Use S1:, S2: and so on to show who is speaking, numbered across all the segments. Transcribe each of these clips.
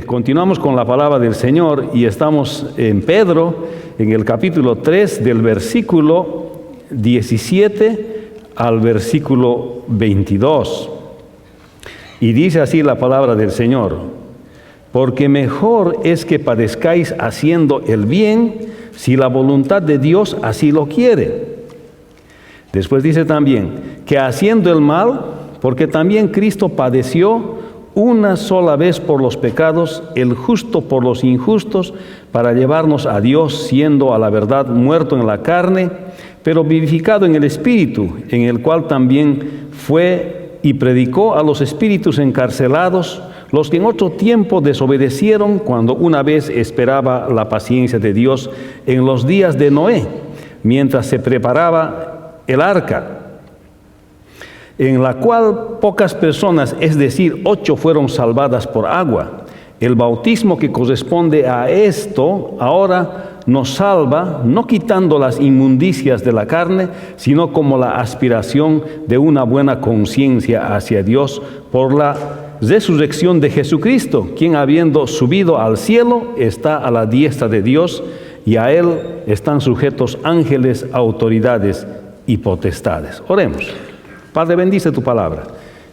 S1: Continuamos con la palabra del Señor y estamos en Pedro, en el capítulo 3, del versículo 17 al versículo 22. Y dice así la palabra del Señor: porque mejor es que padezcáis haciendo el bien, si la voluntad de Dios así lo quiere. Después dice también que haciendo el mal, porque también Cristo padeció una sola vez por los pecados, el justo por los injustos, para llevarnos a Dios, siendo a la verdad muerto en la carne, pero vivificado en el Espíritu, en el cual también fue y predicó a los espíritus encarcelados, los que en otro tiempo desobedecieron, cuando una vez esperaba la paciencia de Dios en los días de Noé, mientras se preparaba el arca, en la cual pocas personas, es decir, 8, fueron salvadas por agua. El bautismo que corresponde a esto ahora nos salva, no quitando las inmundicias de la carne, sino como la aspiración de una buena conciencia hacia Dios por la resurrección de Jesucristo, quien habiendo subido al cielo está a la diestra de Dios, y a Él están sujetos ángeles, autoridades y potestades. Oremos. Padre, bendice tu palabra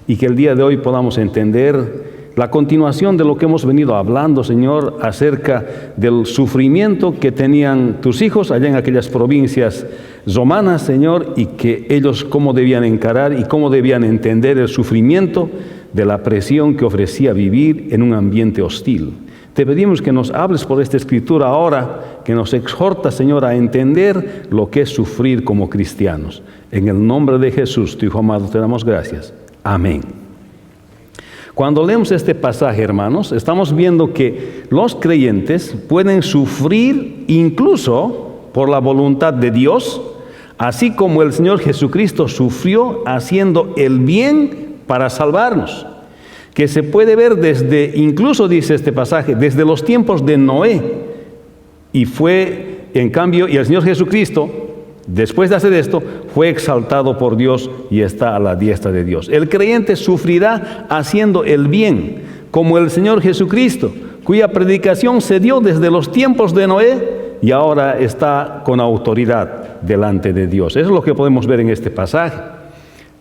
S1: y que el día de hoy podamos entender la continuación de lo que hemos venido hablando, Señor, acerca del sufrimiento que tenían tus hijos allá en aquellas provincias romanas, Señor, y que ellos cómo debían encarar y cómo debían entender el sufrimiento de la presión que ofrecía vivir en un ambiente hostil. Te pedimos que nos hables por esta escritura ahora, que nos exhorta, Señor, a entender lo que es sufrir como cristianos. En el nombre de Jesús, tu Hijo amado, te damos gracias. Amén. Cuando leemos este pasaje, hermanos, estamos viendo que los creyentes pueden sufrir incluso por la voluntad de Dios, así como el Señor Jesucristo sufrió haciendo el bien para salvarnos, que se puede ver desde, incluso dice este pasaje, desde los tiempos de Noé, y fue, en cambio, y el Señor Jesucristo, después de hacer esto, fue exaltado por Dios y está a la diestra de Dios. El creyente sufrirá haciendo el bien, como el Señor Jesucristo, cuya predicación se dio desde los tiempos de Noé y ahora está con autoridad delante de Dios. Eso es lo que podemos ver en este pasaje.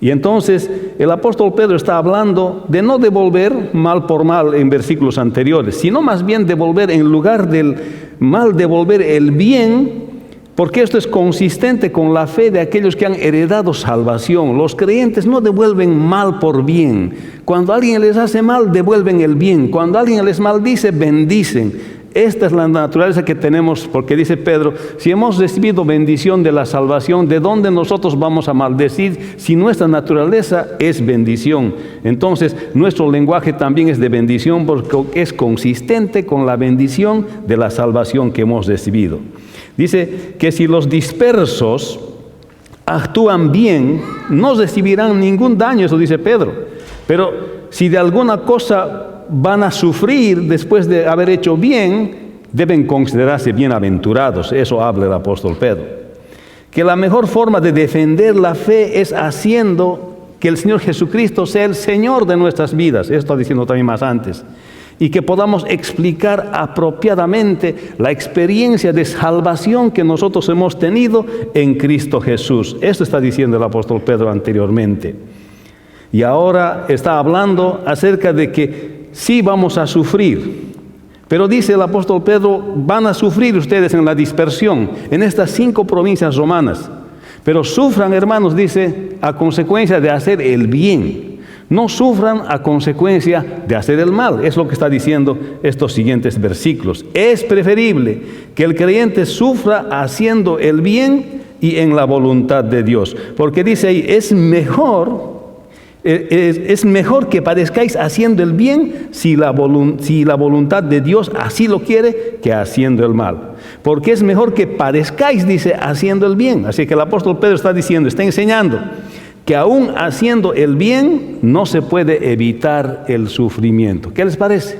S1: Y entonces el apóstol Pedro está hablando de no devolver mal por mal en versículos anteriores, sino más bien devolver, en lugar del mal, devolver el bien, porque esto es consistente con la fe de aquellos que han heredado salvación. Los creyentes no devuelven mal por bien. Cuando alguien les hace mal, devuelven el bien. Cuando alguien les maldice, bendicen. Esta es la naturaleza que tenemos, porque dice Pedro, si hemos recibido bendición de la salvación, ¿de dónde nosotros vamos a maldecir si nuestra naturaleza es bendición? Entonces, nuestro lenguaje también es de bendición porque es consistente con la bendición de la salvación que hemos recibido. Dice que si los dispersos actúan bien, no recibirán ningún daño, eso dice Pedro. Pero si de alguna cosa van a sufrir después de haber hecho bien, deben considerarse bienaventurados. Eso habla el apóstol Pedro. Que la mejor forma de defender la fe es haciendo que el Señor Jesucristo sea el Señor de nuestras vidas. Eso está diciendo también más antes. Y que podamos explicar apropiadamente la experiencia de salvación que nosotros hemos tenido en Cristo Jesús. Esto está diciendo el apóstol Pedro anteriormente. Y ahora está hablando acerca de que sí vamos a sufrir, pero dice el apóstol Pedro, van a sufrir ustedes en la dispersión, en estas 5 provincias romanas, pero sufran, hermanos, dice, a consecuencia de hacer el bien, no sufran a consecuencia de hacer el mal. Es lo que está diciendo estos siguientes versículos. Es preferible que el creyente sufra haciendo el bien y en la voluntad de Dios, porque dice ahí, es mejor que padezcáis haciendo el bien si la voluntad de Dios así lo quiere, que haciendo el mal. Porque es mejor que padezcáis, dice, haciendo el bien. Así que el apóstol Pedro está diciendo, está enseñando que aún haciendo el bien no se puede evitar el sufrimiento. ¿Qué les parece?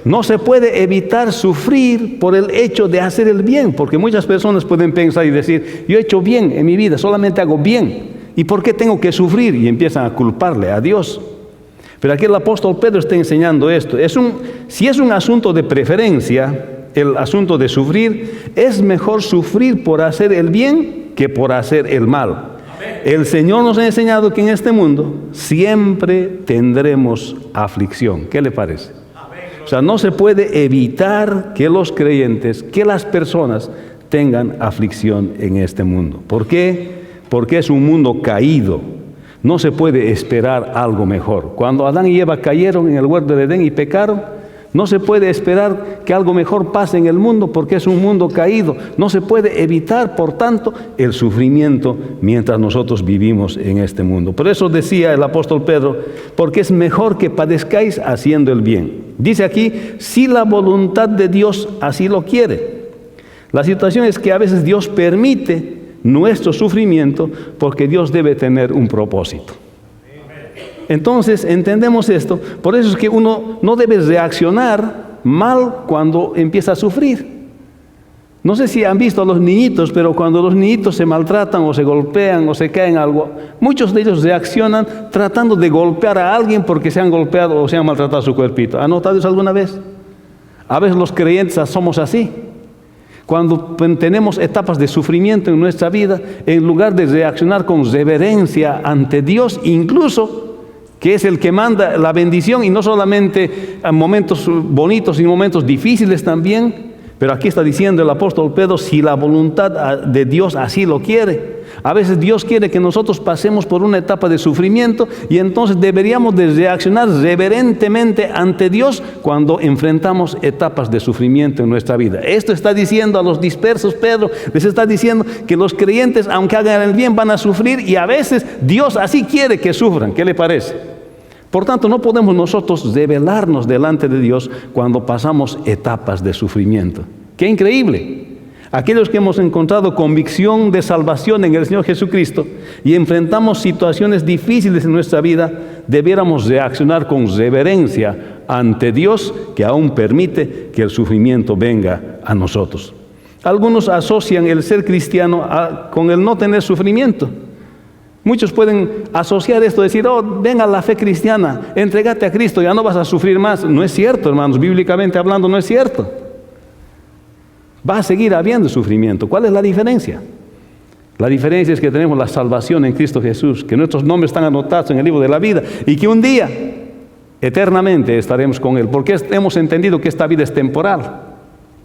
S1: No se puede evitar sufrir por el hecho de hacer el bien, porque muchas personas pueden pensar y decir, yo he hecho bien en mi vida, solamente hago bien. ¿Y por qué tengo que sufrir? Y empiezan a culparle a Dios. Pero aquí el apóstol Pedro está enseñando esto. Si es un asunto de preferencia, el asunto de sufrir, es mejor sufrir por hacer el bien que por hacer el mal. El Señor nos ha enseñado que en este mundo siempre tendremos aflicción. ¿Qué le parece? O sea, no se puede evitar que los creyentes, que las personas tengan aflicción en este mundo. ¿Por qué? Porque es un mundo caído. No se puede esperar algo mejor. Cuando Adán y Eva cayeron en el huerto de Edén y pecaron, no se puede esperar que algo mejor pase en el mundo porque es un mundo caído. No se puede evitar, por tanto, el sufrimiento mientras nosotros vivimos en este mundo. Por eso decía el apóstol Pedro, porque es mejor que padezcáis haciendo el bien. Dice aquí, si la voluntad de Dios así lo quiere. La situación es que a veces Dios permite nuestro sufrimiento porque Dios debe tener un propósito. Entonces entendemos esto, por eso es que uno no debe reaccionar mal cuando empieza a sufrir. No sé si han visto a los niñitos, pero cuando los niñitos se maltratan o se golpean o se caen algo, muchos de ellos reaccionan tratando de golpear a alguien porque se han golpeado o se han maltratado su cuerpito. ¿Han notado eso alguna vez? A veces los creyentes somos así. Cuando tenemos etapas de sufrimiento en nuestra vida, en lugar de reaccionar con reverencia ante Dios, incluso que es el que manda la bendición, y no solamente en momentos bonitos, sino momentos difíciles también. Pero aquí está diciendo el apóstol Pedro, si la voluntad de Dios así lo quiere. A veces Dios quiere que nosotros pasemos por una etapa de sufrimiento y entonces deberíamos de reaccionar reverentemente ante Dios cuando enfrentamos etapas de sufrimiento en nuestra vida. Esto está diciendo a los dispersos Pedro, les está diciendo que los creyentes, aunque hagan el bien, van a sufrir y a veces Dios así quiere que sufran. ¿Qué le parece? Por tanto, no podemos nosotros rebelarnos delante de Dios cuando pasamos etapas de sufrimiento. ¡Qué increíble! Aquellos que hemos encontrado convicción de salvación en el Señor Jesucristo y enfrentamos situaciones difíciles en nuestra vida, debiéramos reaccionar con reverencia ante Dios que aún permite que el sufrimiento venga a nosotros. Algunos asocian el ser cristiano con el no tener sufrimiento. Muchos pueden asociar esto, decir, venga la fe cristiana, entrégate a Cristo, ya no vas a sufrir más. No es cierto, hermanos, bíblicamente hablando no es cierto. Va a seguir habiendo sufrimiento. ¿Cuál es la diferencia? La diferencia es que tenemos la salvación en Cristo Jesús, que nuestros nombres están anotados en el libro de la vida y que un día, eternamente, estaremos con Él. Porque hemos entendido que esta vida es temporal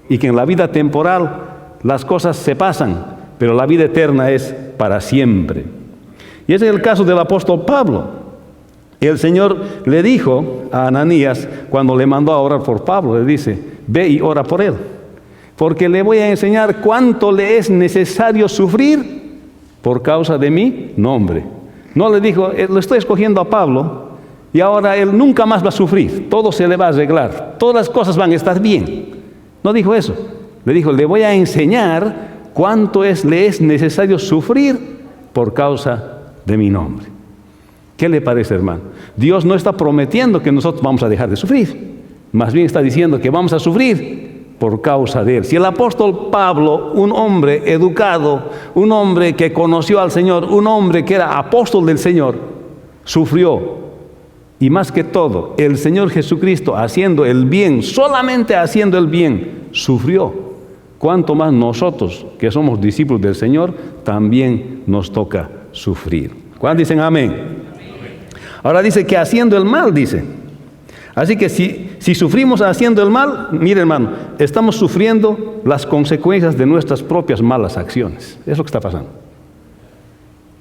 S1: y que en la vida temporal las cosas se pasan, pero la vida eterna es para siempre. Y ese es el caso del apóstol Pablo. El Señor le dijo a Ananías, cuando le mandó a orar por Pablo, le dice, ve y ora por él, porque le voy a enseñar cuánto le es necesario sufrir por causa de mi nombre. No le dijo, lo estoy escogiendo a Pablo y ahora él nunca más va a sufrir, todo se le va a arreglar, todas las cosas van a estar bien. No dijo eso, le dijo, le voy a enseñar cuánto le es necesario sufrir por causa de mi nombre. ¿Qué le parece, hermano? Dios no está prometiendo que nosotros vamos a dejar de sufrir, más bien está diciendo que vamos a sufrir por causa de Él. Si el apóstol Pablo, un hombre educado, un hombre que conoció al Señor, un hombre que era apóstol del Señor, sufrió, y más que todo, el Señor Jesucristo haciendo el bien, solamente haciendo el bien, sufrió. Cuanto más nosotros, que somos discípulos del Señor, también nos toca sufrir. ¿Cuántos dicen amén? Ahora dice que haciendo el mal, dice. Así que si sufrimos haciendo el mal, mire hermano, estamos sufriendo las consecuencias de nuestras propias malas acciones. Es lo que está pasando.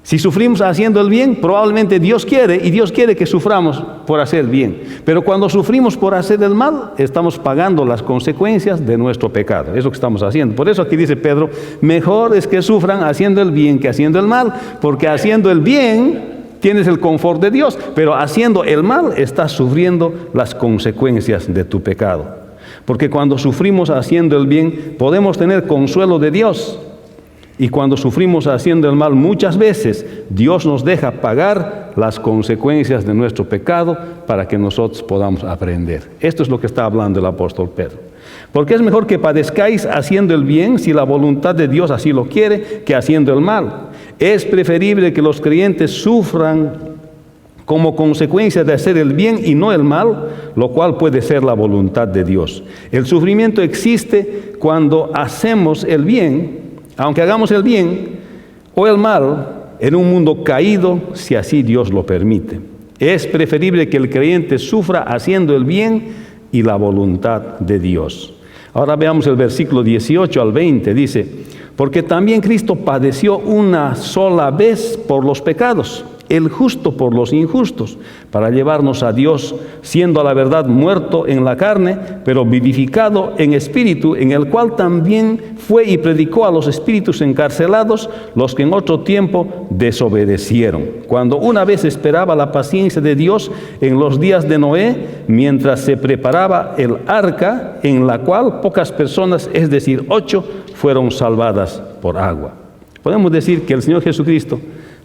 S1: Si sufrimos haciendo el bien, probablemente Dios quiere, y Dios quiere que suframos por hacer el bien. Pero cuando sufrimos por hacer el mal, estamos pagando las consecuencias de nuestro pecado. Es lo que estamos haciendo. Por eso aquí dice Pedro, mejor es que sufran haciendo el bien que haciendo el mal, porque haciendo el bien tienes el confort de Dios, pero haciendo el mal estás sufriendo las consecuencias de tu pecado. Porque cuando sufrimos haciendo el bien, podemos tener consuelo de Dios. Y cuando sufrimos haciendo el mal, muchas veces Dios nos deja pagar las consecuencias de nuestro pecado para que nosotros podamos aprender. Esto es lo que está hablando el apóstol Pedro. Porque es mejor que padezcáis haciendo el bien, si la voluntad de Dios así lo quiere, que haciendo el mal. Es preferible que los creyentes sufran como consecuencia de hacer el bien y no el mal, lo cual puede ser la voluntad de Dios. El sufrimiento existe cuando hacemos el bien, aunque hagamos el bien o el mal, en un mundo caído, si así Dios lo permite. Es preferible que el creyente sufra haciendo el bien y la voluntad de Dios. Ahora veamos el versículo 18 al 20, dice: porque también Cristo padeció una sola vez por los pecados, el justo por los injustos, para llevarnos a Dios, siendo a la verdad muerto en la carne, pero vivificado en espíritu, en el cual también fue y predicó a los espíritus encarcelados, los que en otro tiempo desobedecieron, cuando una vez esperaba la paciencia de Dios en los días de Noé, mientras se preparaba el arca, en la cual pocas personas, es decir, 8, fueron salvadas por agua. Podemos decir que el Señor Jesucristo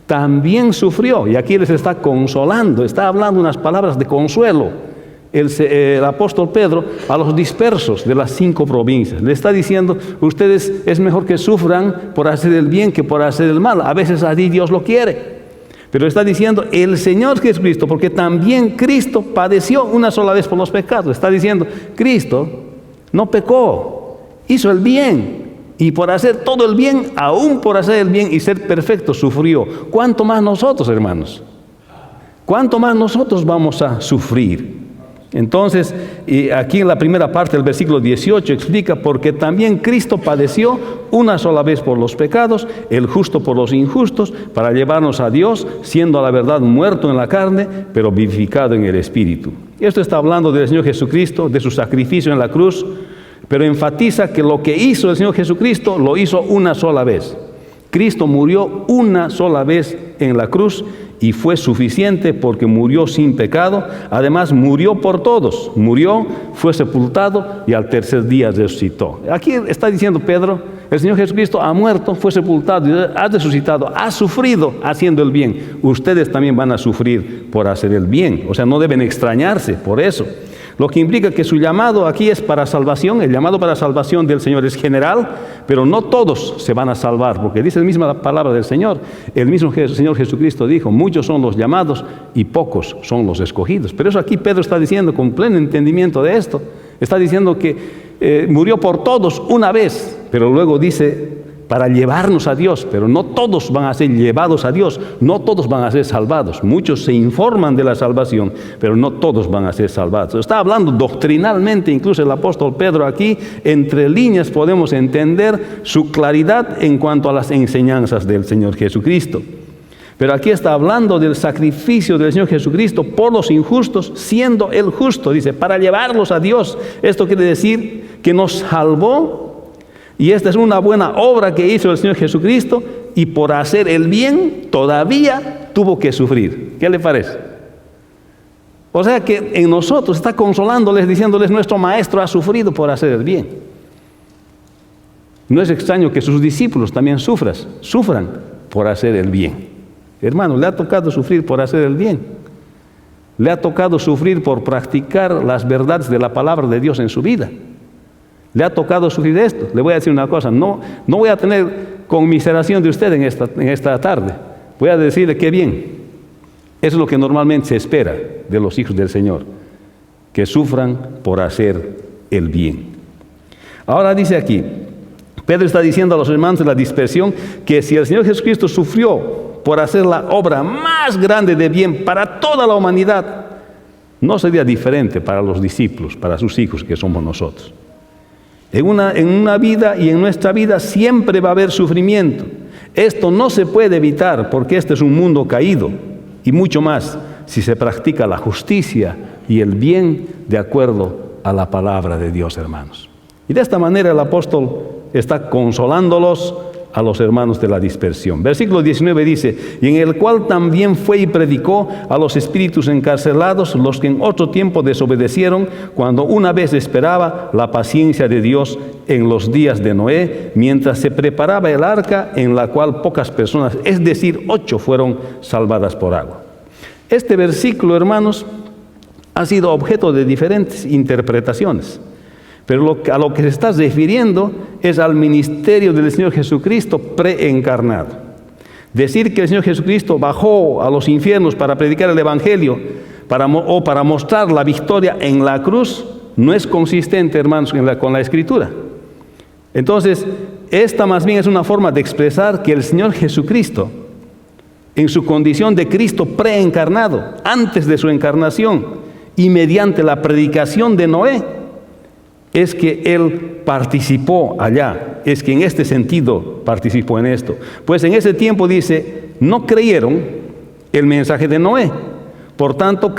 S1: también sufrió, y aquí les está consolando, está hablando unas palabras de consuelo el apóstol Pedro a los dispersos de las 5 provincias. Le está diciendo: ustedes es mejor que sufran por hacer el bien que por hacer el mal. A veces así Dios lo quiere. Pero está diciendo el Señor Jesucristo, porque también Cristo padeció una sola vez por los pecados. Está diciendo, Cristo no pecó, hizo el bien. Y por hacer todo el bien, aún por hacer el bien y ser perfecto, sufrió. ¿Cuánto más nosotros, hermanos? ¿Cuánto más nosotros vamos a sufrir? Entonces, aquí en la primera parte del versículo 18 explica: porque también Cristo padeció una sola vez por los pecados, el justo por los injustos, para llevarnos a Dios, siendo a la verdad muerto en la carne, pero vivificado en el Espíritu. Esto está hablando del Señor Jesucristo, de su sacrificio en la cruz, pero enfatiza que lo que hizo el Señor Jesucristo lo hizo una sola vez. Cristo murió una sola vez en la cruz y fue suficiente, porque murió sin pecado. Además, murió por todos. Murió, fue sepultado y al tercer día resucitó. Aquí está diciendo Pedro: el Señor Jesucristo ha muerto, fue sepultado y ha resucitado, ha sufrido haciendo el bien. Ustedes también van a sufrir por hacer el bien. O sea, no deben extrañarse por eso. Lo que implica que su llamado aquí es para salvación. El llamado para salvación del Señor es general, pero no todos se van a salvar, porque dice la misma palabra del Señor. El mismo Señor Jesucristo dijo: muchos son los llamados y pocos son los escogidos. Pero eso aquí Pedro está diciendo con pleno entendimiento de esto. Está diciendo que murió por todos una vez, pero luego dice: para llevarnos a Dios. Pero no todos van a ser llevados a Dios, no todos van a ser salvados. Muchos se informan de la salvación, pero no todos van a ser salvados. Está hablando doctrinalmente, incluso el apóstol Pedro aquí, entre líneas podemos entender su claridad en cuanto a las enseñanzas del Señor Jesucristo. Pero aquí está hablando del sacrificio del Señor Jesucristo por los injustos, siendo el justo, dice, para llevarlos a Dios. Esto quiere decir que nos salvó. Y esta es una buena obra que hizo el Señor Jesucristo, y por hacer el bien todavía tuvo que sufrir. ¿Qué le parece? O sea que en nosotros está consolándoles, diciéndoles: nuestro Maestro ha sufrido por hacer el bien. No es extraño que sus discípulos también sufran por hacer el bien. Hermano, le ha tocado sufrir por hacer el bien. Le ha tocado sufrir por practicar las verdades de la palabra de Dios en su vida. Le ha tocado sufrir esto. Le voy a decir una cosa: no voy a tener conmiseración de usted en esta tarde. Voy a decirle qué bien. Eso es lo que normalmente se espera de los hijos del Señor, que sufran por hacer el bien. Ahora dice aquí, Pedro está diciendo a los hermanos de la dispersión que si el Señor Jesucristo sufrió por hacer la obra más grande de bien para toda la humanidad, no sería diferente para los discípulos, para sus hijos, que somos nosotros. En una vida y en nuestra vida siempre va a haber sufrimiento. Esto no se puede evitar, porque este es un mundo caído, y mucho más si se practica la justicia y el bien de acuerdo a la palabra de Dios, hermanos. Y de esta manera el apóstol está consolándolos a los hermanos de la dispersión. Versículo 19 dice: y en el cual también fue y predicó a los espíritus encarcelados, los que en otro tiempo desobedecieron, cuando una vez esperaba la paciencia de Dios en los días de Noé, mientras se preparaba el arca, en la cual pocas personas, es decir, 8, fueron salvadas por agua. Este versículo, hermanos, ha sido objeto de diferentes interpretaciones. Pero a lo que se está refiriendo es al ministerio del Señor Jesucristo preencarnado. Decir que el Señor Jesucristo bajó a los infiernos para predicar el Evangelio o para mostrar la victoria en la cruz no es consistente, hermanos, con la Escritura. Entonces, esta más bien es una forma de expresar que el Señor Jesucristo, en su condición de Cristo preencarnado, antes de su encarnación y mediante la predicación de Noé, es que Él participó allá, es que en este sentido participó en esto. Pues en ese tiempo dice, no creyeron el mensaje de Noé, por tanto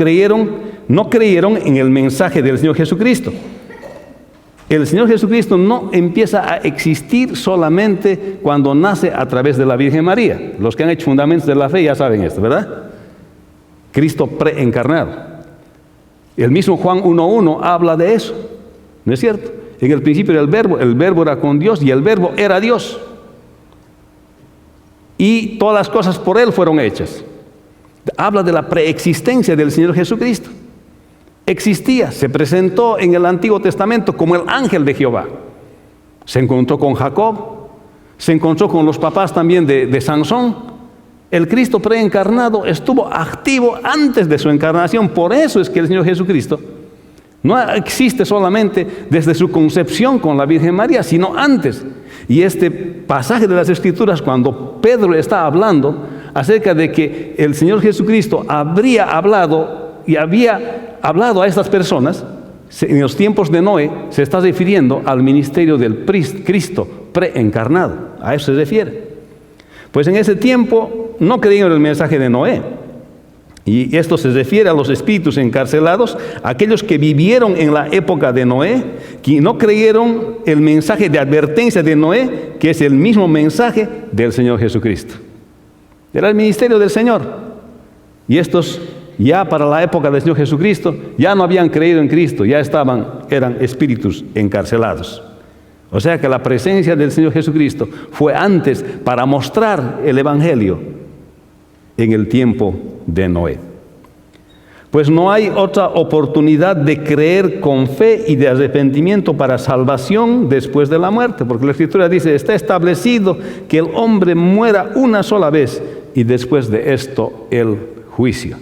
S1: no creyeron en el mensaje del Señor Jesucristo. El Señor Jesucristo no empieza a existir solamente cuando nace a través de la Virgen María. Los que han hecho fundamentos de la fe ya saben esto, ¿verdad? Cristo preencarnado. El mismo Juan 1:1 habla de eso, ¿no es cierto? En el principio era el verbo era con Dios y el verbo era Dios. Y todas las cosas por Él fueron hechas. Habla de la preexistencia del Señor Jesucristo. Existía, se presentó en el Antiguo Testamento como el ángel de Jehová. Se encontró con Jacob, se encontró con los papás también de Sansón. El Cristo preencarnado estuvo activo antes de su encarnación. Por eso es que el Señor Jesucristo no existe solamente desde su concepción con la Virgen María, sino antes. Y este pasaje de las Escrituras, cuando Pedro está hablando acerca de que el Señor Jesucristo habría hablado y había hablado a estas personas, en los tiempos de Noé, se está refiriendo al ministerio del Cristo preencarnado. A eso se refiere. Pues en ese tiempo no creyeron el mensaje de Noé. Y esto se refiere a los espíritus encarcelados, aquellos que vivieron en la época de Noé, que no creyeron el mensaje de advertencia de Noé, que es el mismo mensaje del Señor Jesucristo. Era el ministerio del Señor. Y estos ya para la época del Señor Jesucristo, ya no habían creído en Cristo, eran espíritus encarcelados. O sea que la presencia del Señor Jesucristo fue antes para mostrar el Evangelio en el tiempo de Noé. Pues no hay otra oportunidad de creer con fe y de arrepentimiento para salvación después de la muerte, porque la Escritura dice, está establecido que el hombre muera una sola vez y después de esto el juicio.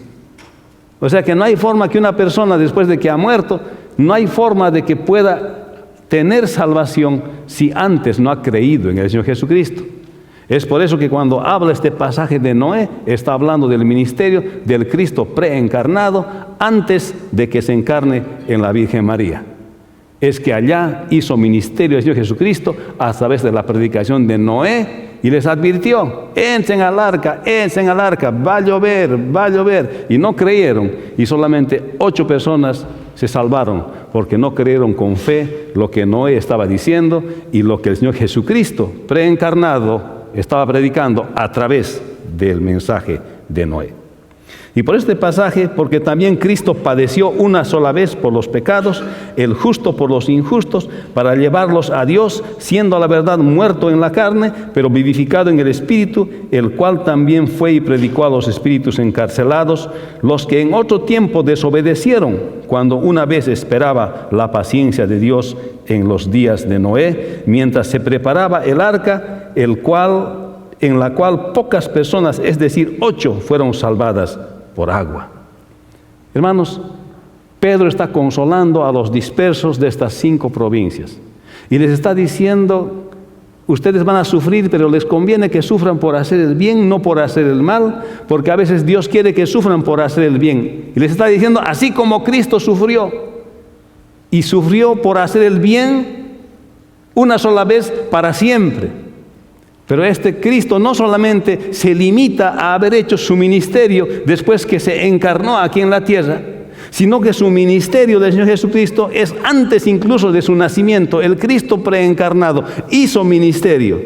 S1: O sea que no hay forma que una persona después de que ha muerto, no hay forma de que pueda tener salvación si antes no ha creído en el Señor Jesucristo. Es por eso que cuando habla este pasaje de Noé, está hablando del ministerio del Cristo preencarnado antes de que se encarne en la Virgen María. Es que allá hizo ministerio el Señor Jesucristo a través de la predicación de Noé y les advirtió, entren al arca, va a llover. Y no creyeron y solamente 8 personas se salvaron porque no creyeron con fe lo que Noé estaba diciendo y lo que el Señor Jesucristo preencarnado estaba predicando a través del mensaje de Noé. Y por este pasaje, porque también Cristo padeció una sola vez por los pecados, el justo por los injustos, para llevarlos a Dios, siendo a la verdad muerto en la carne, pero vivificado en el Espíritu, el cual también fue y predicó a los espíritus encarcelados, los que en otro tiempo desobedecieron, cuando una vez esperaba la paciencia de Dios en los días de Noé, mientras se preparaba el arca, en la cual pocas personas, es decir, 8, fueron salvadas por agua. Hermanos, Pedro está consolando a los dispersos de estas 5 provincias y les está diciendo, ustedes van a sufrir, pero les conviene que sufran por hacer el bien, no por hacer el mal, porque a veces Dios quiere que sufran por hacer el bien. Y les está diciendo, así como Cristo sufrió, y sufrió por hacer el bien una sola vez para siempre. Pero este Cristo no solamente se limita a haber hecho su ministerio después que se encarnó aquí en la tierra, sino que su ministerio del Señor Jesucristo es antes incluso de su nacimiento. El Cristo preencarnado hizo ministerio.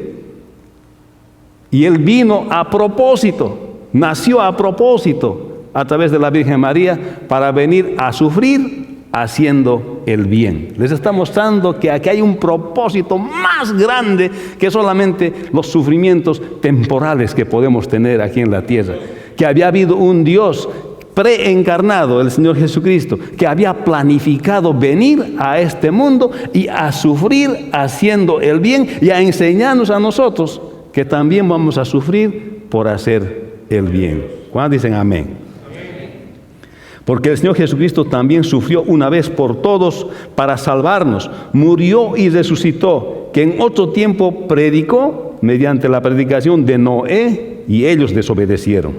S1: Y Él vino a propósito, nació a propósito a través de la Virgen María para venir a sufrir haciendo el bien. Les está mostrando que aquí hay un propósito más grande que solamente los sufrimientos temporales que podemos tener aquí en la tierra. Que había habido un Dios preencarnado, el Señor Jesucristo, que había planificado venir a este mundo y a sufrir haciendo el bien y a enseñarnos a nosotros que también vamos a sufrir por hacer el bien. ¿Cuántos dicen amén? Porque el Señor Jesucristo también sufrió una vez por todos para salvarnos. Murió y resucitó, que en otro tiempo predicó mediante la predicación de Noé, y ellos desobedecieron.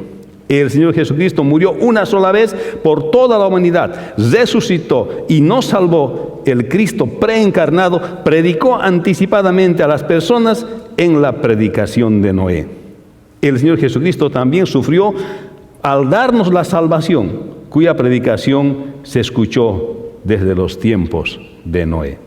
S1: El Señor Jesucristo murió una sola vez por toda la humanidad, resucitó y nos salvó. El Cristo preencarnado predicó anticipadamente a las personas en la predicación de Noé. El Señor Jesucristo también sufrió al darnos la salvación, cuya predicación se escuchó desde los tiempos de Noé.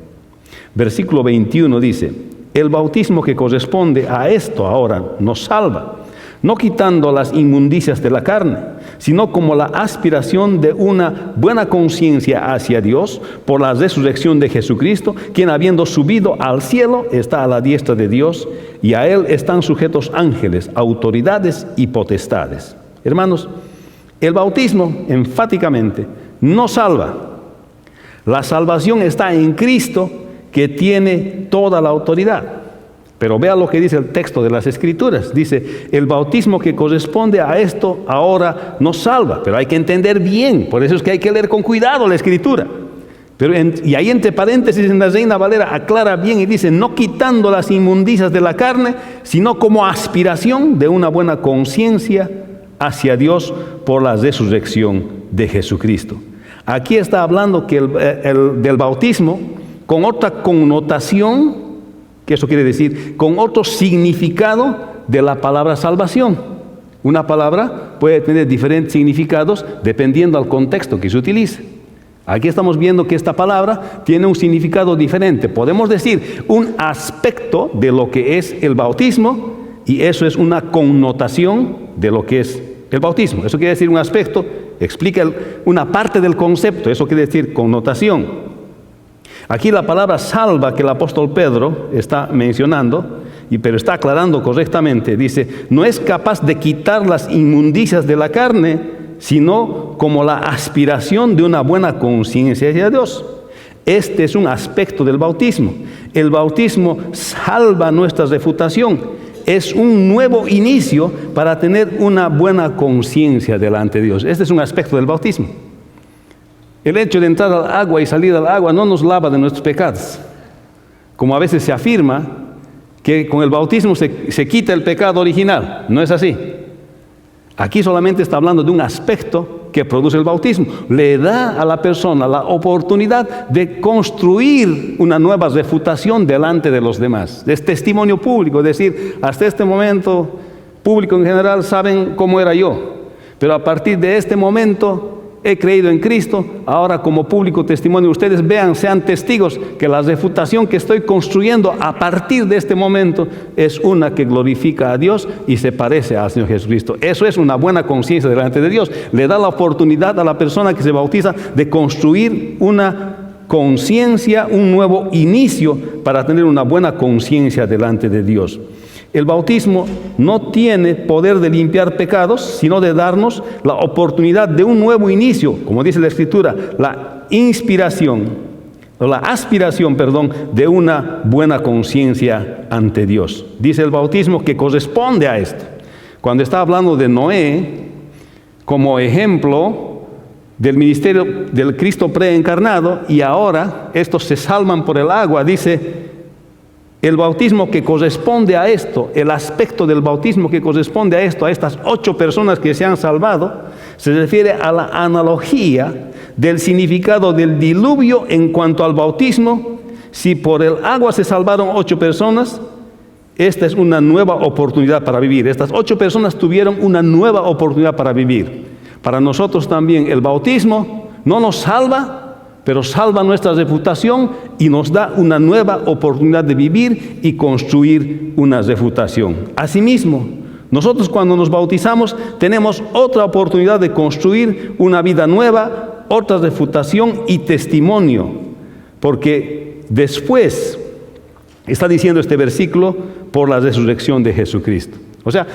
S1: Versículo 21 dice: el bautismo que corresponde a esto ahora nos salva, no quitando las inmundicias de la carne, sino como la aspiración de una buena conciencia hacia Dios por la resurrección de Jesucristo, quien habiendo subido al cielo está a la diestra de Dios, y a Él están sujetos ángeles, autoridades y potestades. Hermanos, el bautismo enfáticamente no salva. La salvación está en Cristo, que tiene toda la autoridad. Pero vea lo que dice el texto de las Escrituras. Dice: el bautismo que corresponde a esto ahora nos salva. Pero hay que entender bien, por eso es que hay que leer con cuidado la Escritura. Y ahí entre paréntesis en la Reina Valera aclara bien y dice: no quitando las inmundicias de la carne, sino como aspiración de una buena conciencia hacia Dios por la resurrección de Jesucristo. Aquí está hablando que del bautismo con otra connotación, que eso quiere decir, con otro significado de la palabra salvación. Una palabra puede tener diferentes significados dependiendo del contexto que se utilice. Aquí estamos viendo que esta palabra tiene un significado diferente. Podemos decir un aspecto de lo que es el bautismo, y eso es una connotación de lo que es el bautismo. Eso quiere decir un aspecto, explica una parte del concepto, eso quiere decir connotación. Aquí la palabra salva que el apóstol Pedro está mencionando, pero está aclarando correctamente, dice: no es capaz de quitar las inmundicias de la carne, sino como la aspiración de una buena conciencia hacia Dios. Este es un aspecto del bautismo. El bautismo salva nuestra refutación. Es un nuevo inicio para tener una buena conciencia delante de Dios. Este es un aspecto del bautismo. El hecho de entrar al agua y salir al agua no nos lava de nuestros pecados. Como a veces se afirma que con el bautismo se quita el pecado original. No es así. Aquí solamente está hablando de un aspecto que produce el bautismo. Le da a la persona la oportunidad de construir una nueva refutación delante de los demás. Es testimonio público, es decir, hasta este momento, público en general saben cómo era yo. Pero a partir de este momento he creído en Cristo. Ahora, como público testimonio, ustedes vean, sean testigos que la refutación que estoy construyendo a partir de este momento es una que glorifica a Dios y se parece al Señor Jesucristo. Eso es una buena conciencia delante de Dios. Le da la oportunidad a la persona que se bautiza de construir una conciencia, un nuevo inicio para tener una buena conciencia delante de Dios. El bautismo no tiene poder de limpiar pecados, sino de darnos la oportunidad de un nuevo inicio, como dice la Escritura, la aspiración de una buena conciencia ante Dios. Dice el bautismo que corresponde a esto. Cuando está hablando de Noé como ejemplo del ministerio del Cristo preencarnado, y ahora estos se salvan por el agua, dice: el bautismo que corresponde a esto, el aspecto del bautismo que corresponde a esto, a estas 8 personas que se han salvado, se refiere a la analogía del significado del diluvio en cuanto al bautismo. Si por el agua se salvaron 8 personas, esta es una nueva oportunidad para vivir. Estas 8 personas tuvieron una nueva oportunidad para vivir. Para nosotros también el bautismo no nos salva, pero salva nuestra reputación y nos da una nueva oportunidad de vivir y construir una reputación. Asimismo, nosotros cuando nos bautizamos tenemos otra oportunidad de construir una vida nueva, otra reputación y testimonio, porque después, está diciendo este versículo, por la resurrección de Jesucristo. O sea,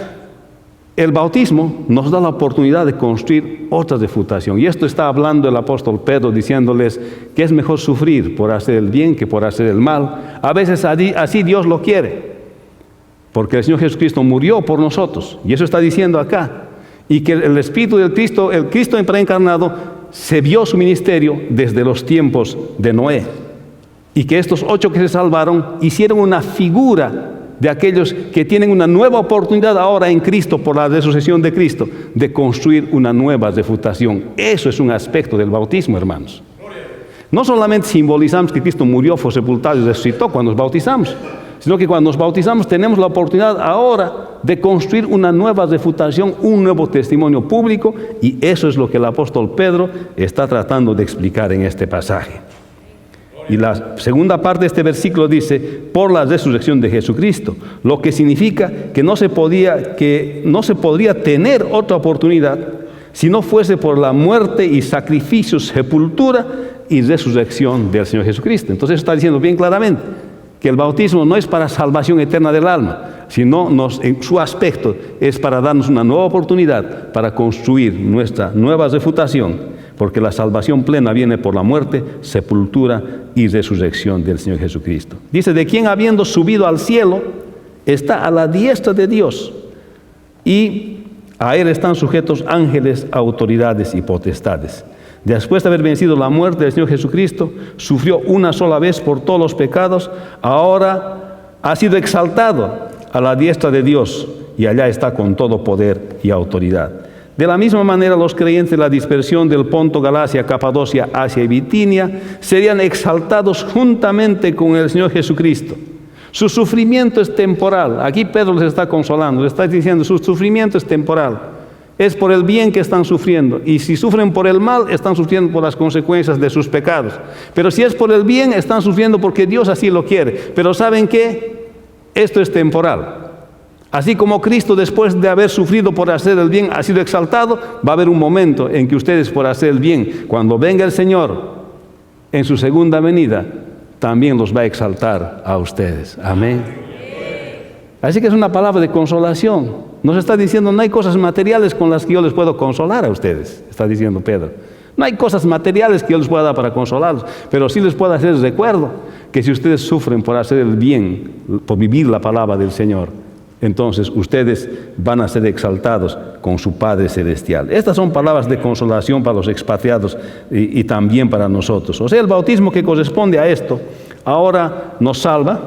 S1: el bautismo nos da la oportunidad de construir otra refutación. Y esto está hablando el apóstol Pedro, diciéndoles que es mejor sufrir por hacer el bien que por hacer el mal. A veces así Dios lo quiere. porque el Señor Jesucristo murió por nosotros, y eso está diciendo acá, y que el Espíritu del Cristo, el Cristo preencarnado, se vio su ministerio desde los tiempos de Noé, y que estos 8 que se salvaron hicieron una figura de aquellos que tienen una nueva oportunidad ahora en Cristo, por la resurrección de Cristo, de construir una nueva refutación. Eso es un aspecto del bautismo, hermanos. No solamente simbolizamos que Cristo murió, fue sepultado y resucitó cuando nos bautizamos, sino que cuando nos bautizamos tenemos la oportunidad ahora de construir una nueva refutación, un nuevo testimonio público, y eso es lo que el apóstol Pedro está tratando de explicar en este pasaje. Y la segunda parte de este versículo dice, por la resurrección de Jesucristo, lo que significa que no se podría tener otra oportunidad si no fuese por la muerte y sacrificio, sepultura y resurrección del Señor Jesucristo. Entonces está diciendo bien claramente que el bautismo no es para salvación eterna del alma, sino en su aspecto es para darnos una nueva oportunidad para construir nuestra nueva refutación, porque la salvación plena viene por la muerte, sepultura y resurrección del Señor Jesucristo. Dice, de quien habiendo subido al cielo, está a la diestra de Dios, y a Él están sujetos ángeles, autoridades y potestades. Después de haber vencido la muerte del Señor Jesucristo, sufrió una sola vez por todos los pecados, ahora ha sido exaltado a la diestra de Dios, y allá está con todo poder y autoridad. De la misma manera, los creyentes de la dispersión del Ponto, Galacia, Capadocia, Asia y Bitinia serían exaltados juntamente con el Señor Jesucristo. Su sufrimiento es temporal. Aquí Pedro les está consolando, les está diciendo, su sufrimiento es temporal. Es por el bien que están sufriendo. Y si sufren por el mal, están sufriendo por las consecuencias de sus pecados. Pero si es por el bien, están sufriendo porque Dios así lo quiere. Pero ¿saben qué? Esto es temporal. Así como Cristo, después de haber sufrido por hacer el bien, ha sido exaltado, va a haber un momento en que ustedes, por hacer el bien, cuando venga el Señor en su segunda venida, también los va a exaltar a ustedes. Amén. Así que es una palabra de consolación. Nos está diciendo, no hay cosas materiales con las que yo les puedo consolar a ustedes, está diciendo Pedro. No hay cosas materiales que yo les pueda dar para consolarlos, pero sí les puedo hacer el recuerdo que si ustedes sufren por hacer el bien, por vivir la palabra del Señor, entonces ustedes van a ser exaltados con su Padre Celestial. Estas son palabras de consolación para los expatriados y también para nosotros. O sea, el bautismo que corresponde a esto ahora nos salva,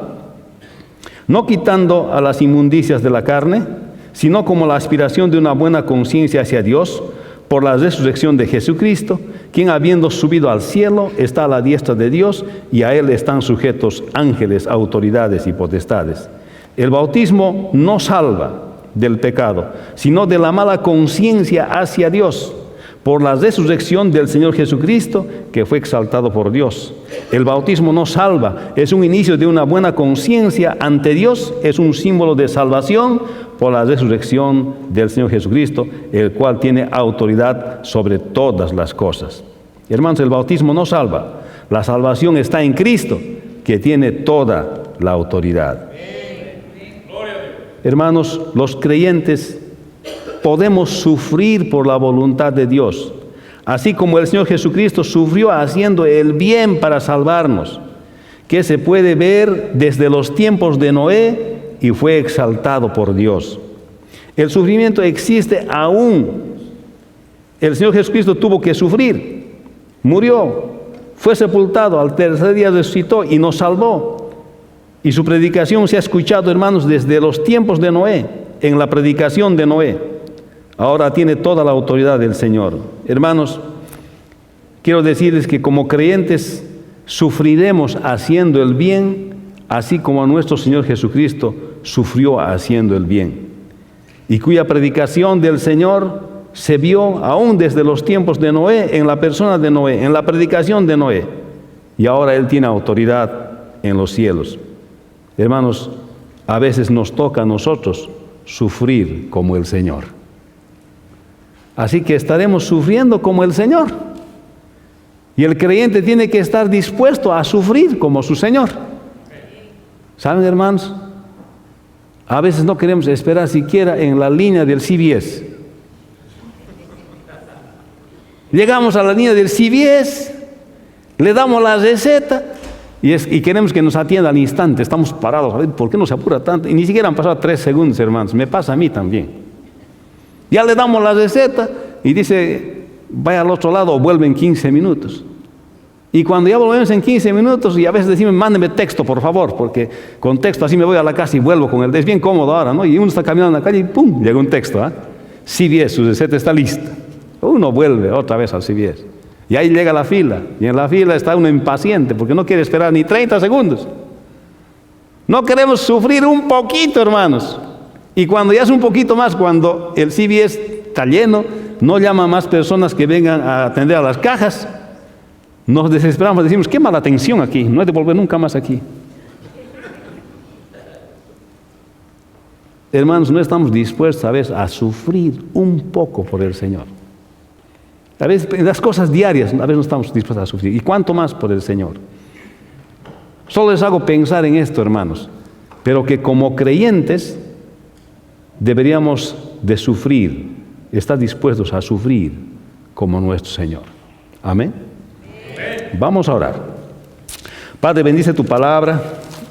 S1: no quitando a las inmundicias de la carne, sino como la aspiración de una buena conciencia hacia Dios por la resurrección de Jesucristo, quien habiendo subido al cielo está a la diestra de Dios, y a Él están sujetos ángeles, autoridades y potestades. El bautismo no salva del pecado, sino de la mala conciencia hacia Dios, por la resurrección del Señor Jesucristo, que fue exaltado por Dios. El bautismo no salva, es un inicio de una buena conciencia ante Dios, es un símbolo de salvación por la resurrección del Señor Jesucristo, el cual tiene autoridad sobre todas las cosas. Hermanos, el bautismo no salva, la salvación está en Cristo, que tiene toda la autoridad. Hermanos, los creyentes podemos sufrir por la voluntad de Dios, así como el Señor Jesucristo sufrió haciendo el bien para salvarnos, que se puede ver desde los tiempos de Noé y fue exaltado por Dios. El sufrimiento existe aún. El Señor Jesucristo tuvo que sufrir, murió, fue sepultado, al tercer día resucitó y nos salvó. Y su predicación se ha escuchado, hermanos, desde los tiempos de Noé, en la predicación de Noé. Ahora tiene toda la autoridad del Señor. Hermanos, quiero decirles que como creyentes sufriremos haciendo el bien, así como nuestro Señor Jesucristo sufrió haciendo el bien. Y cuya predicación del Señor se vio aún desde los tiempos de Noé, en la persona de Noé, en la predicación de Noé. Y ahora Él tiene autoridad en los cielos. Hermanos, a veces nos toca a nosotros sufrir como el Señor. Así que estaremos sufriendo como el Señor. Y el creyente tiene que estar dispuesto a sufrir como su Señor. ¿Saben, hermanos? A veces no queremos esperar siquiera en la línea del CVS. Llegamos a la línea del CVS, le damos la receta Y queremos que nos atienda al instante. Estamos parados. A ver, ¿por qué no se apura tanto? Y ni siquiera han pasado 3 segundos, hermanos. Me pasa a mí también. Ya le damos la receta y dice, vaya al otro lado o vuelve en 15 minutos. Y cuando ya volvemos en 15 minutos, y a veces decimos, mándeme texto, por favor, porque con texto así me voy a la casa y vuelvo con él. Es bien cómodo ahora, ¿no? Y uno está caminando en la calle y ¡pum! Llega un texto, ¿ah? CVS, su receta está lista. Uno vuelve otra vez al CVS. Y ahí llega la fila. Y en la fila está uno impaciente porque no quiere esperar ni 30 segundos. No queremos sufrir un poquito, hermanos. Y cuando ya es un poquito más, cuando el CVS está lleno, no llama más personas que vengan a atender a las cajas. Nos desesperamos, decimos, qué mala atención aquí, no hay de volver nunca más aquí. Hermanos, no estamos dispuestos a veces a sufrir un poco por el Señor. A veces las cosas diarias, a veces no estamos dispuestos a sufrir. ¿Y cuánto más por el Señor? Solo les hago pensar en esto, hermanos. Pero que como creyentes deberíamos de sufrir, estar dispuestos a sufrir como nuestro Señor. Amén. Vamos a orar. Padre, bendice tu palabra.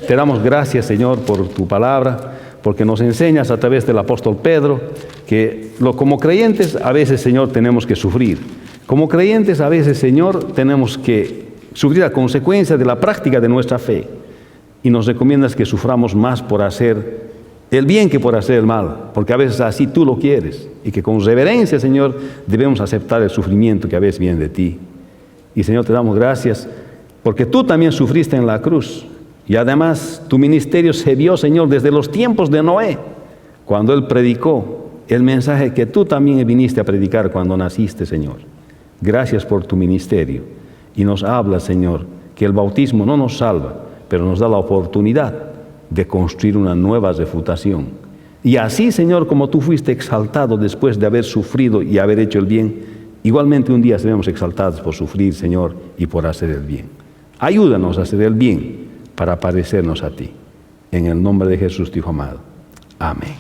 S1: Te damos gracias, Señor, por tu palabra, porque nos enseñas a través del apóstol Pedro que como creyentes a veces, Señor, tenemos que sufrir. Como creyentes a veces, Señor, tenemos que sufrir a consecuencia de la práctica de nuestra fe. Y nos recomiendas que suframos más por hacer el bien que por hacer el mal, porque a veces así tú lo quieres. Y que con reverencia, Señor, debemos aceptar el sufrimiento que a veces viene de ti. Y, Señor, te damos gracias porque tú también sufriste en la cruz. Y además tu ministerio se vio, Señor, desde los tiempos de Noé, cuando él predicó el mensaje que tú también viniste a predicar cuando naciste, Señor. Gracias por tu ministerio. Y nos habla, Señor, que el bautismo no nos salva, pero nos da la oportunidad de construir una nueva refutación. Y así, Señor, como tú fuiste exaltado después de haber sufrido y haber hecho el bien, igualmente un día seremos exaltados por sufrir, Señor, y por hacer el bien. Ayúdanos a hacer el bien para parecernos a ti. En el nombre de Jesús, tu Hijo amado. Amén.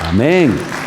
S1: Amén.